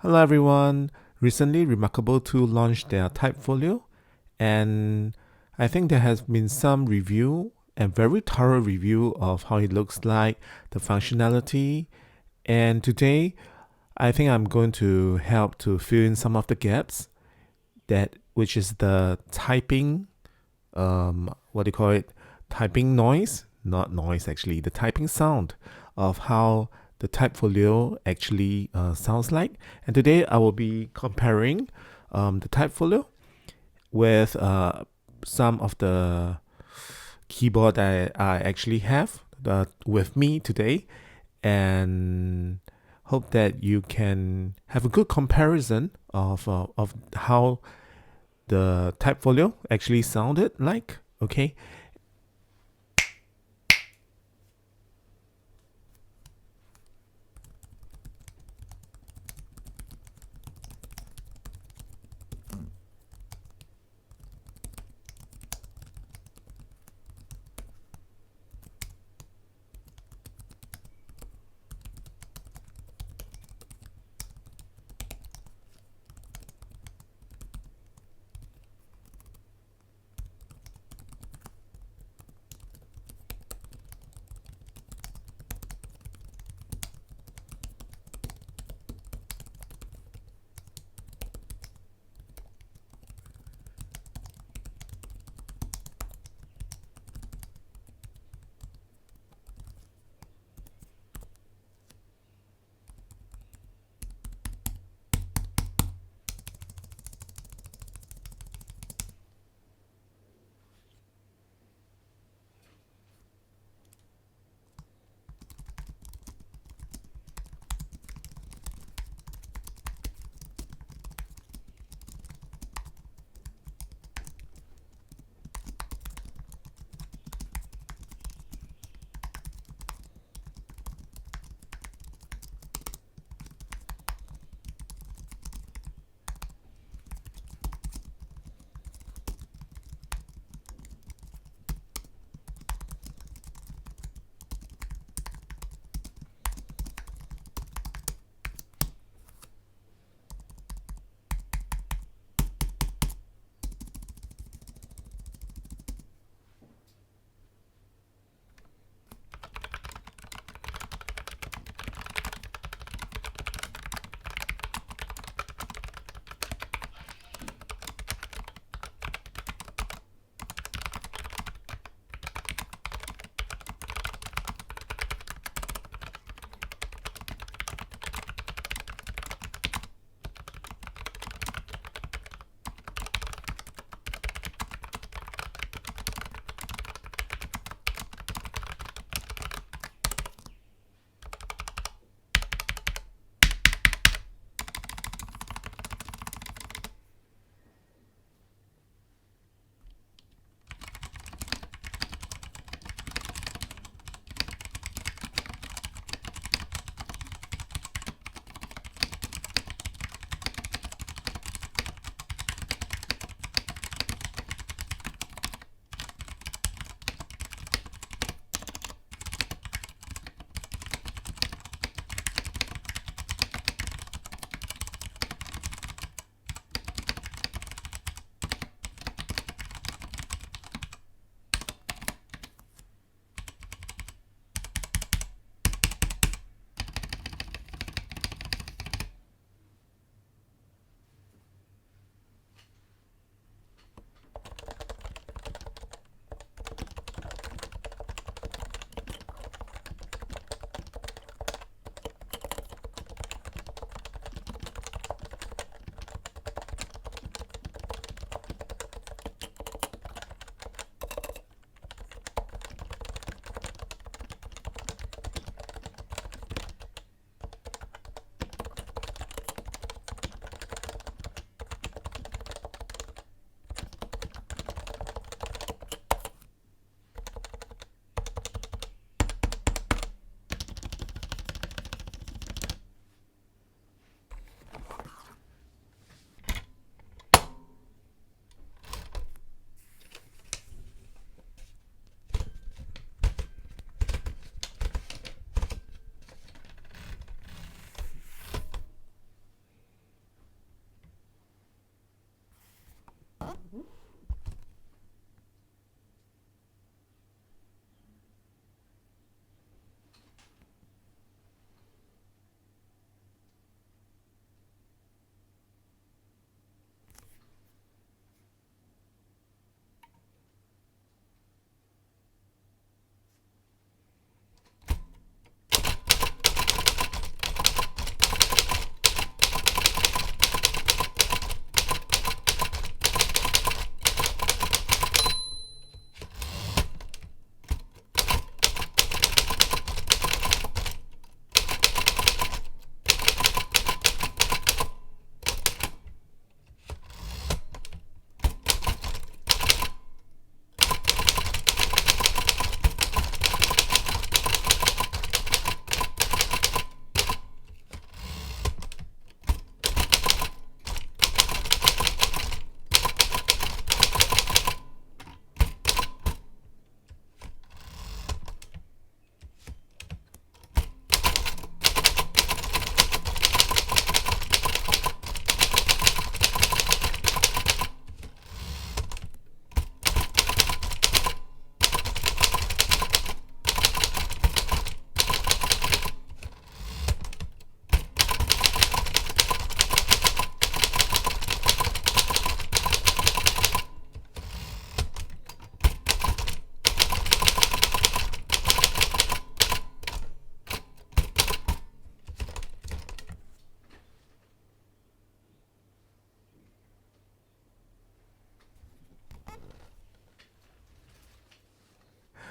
Hello everyone. Recently, Remarkable 2 launched their Type Folio, and I think there has been some review and very thorough review of how it looks like, the functionality, and today I think I'm going to help to fill in some of the gaps that which is the typing what do you call it? Typing noise, not noise actually, the typing sound of how the type folio actually sounds like. And today I will be comparing the type folio with some of the keyboard that I actually have with me today, and hope that you can have a good comparison of how the type folio actually sounded like. Okay.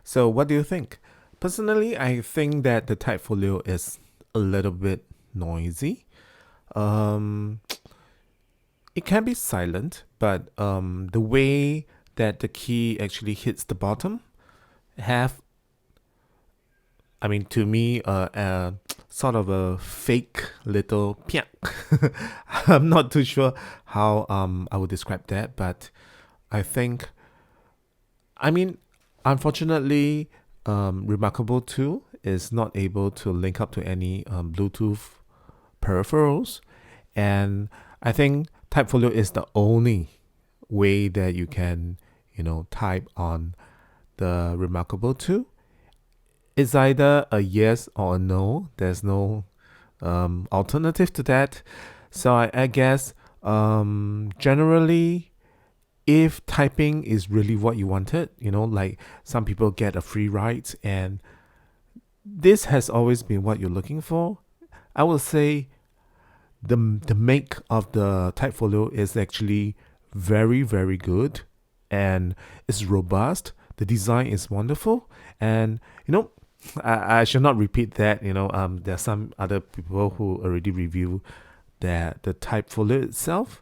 So what do you think? Personally, I think that the Type Folio is a little bit noisy. Um, it can be silent, but the way that the key actually hits the bottom have, I mean, to me, sort of a fake little piak. I'm not too sure how I would describe that, but I think, I mean, unfortunately, Remarkable 2 is not able to link up to any Bluetooth peripherals, and I think Type Folio is the only way that you can, type on the Remarkable 2. It's either a yes or a no. There's no alternative to that. So I guess generally, if typing is really what you wanted, like some people get a free ride, and this has always been what you're looking for, I would say the make of the Type Folio is actually very, very good, and it's robust. The design is wonderful, and I should not repeat that. There are some other people who already review that the Type Folio itself.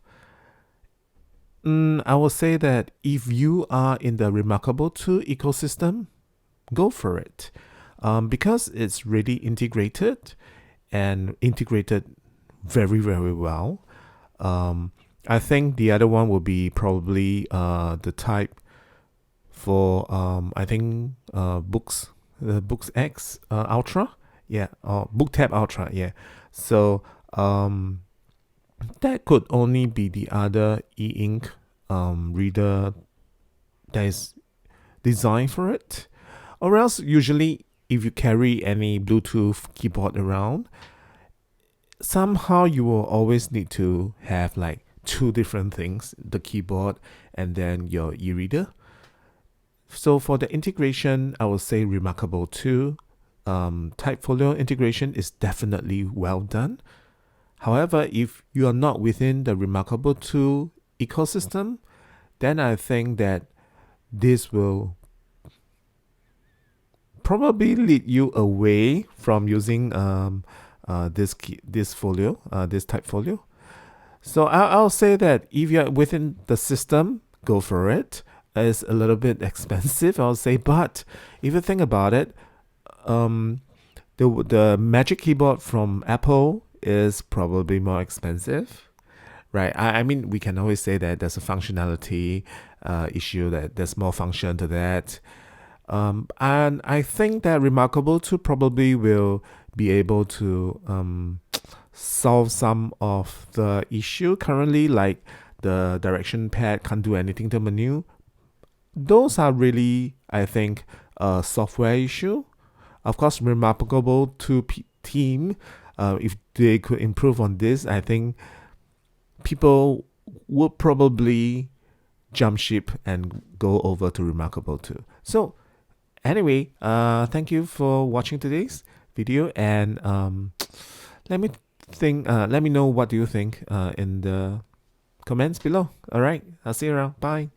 I will say that if you are in the Remarkable 2 ecosystem, go for it. Because it's really integrated and integrated very, very well. I think the other one will be probably the type for I think Books X Ultra, yeah, or Book Tab Ultra, yeah. So that could only be the other e-ink reader that is designed for it, or else usually if you carry any Bluetooth keyboard around, somehow you will always need to have like two different things, the keyboard and then your e-reader. So for the integration, I would say Remarkable 2 Type Folio integration is definitely well done. However, if you are not within the Remarkable 2 ecosystem, then I think that this will probably lead you away from using this folio, this Type Folio. So I'll say that if you're within the system, go for it. It's a little bit expensive, I'll say, but if you think about it, the Magic Keyboard from Apple is probably more expensive, right? I mean, we can always say that there's a functionality issue, that there's more function to that. And I think that Remarkable 2 probably will be able to solve some of the issue currently, like the direction pad can't do anything to menu. Those are really, I think, a software issue. Of course, remarkable to team. If they could improve on this, I think people would probably jump ship and go over to Remarkable 2. So anyway, thank you for watching today's video, and let me know what do you think in the comments below. All right, I'll see you around. Bye.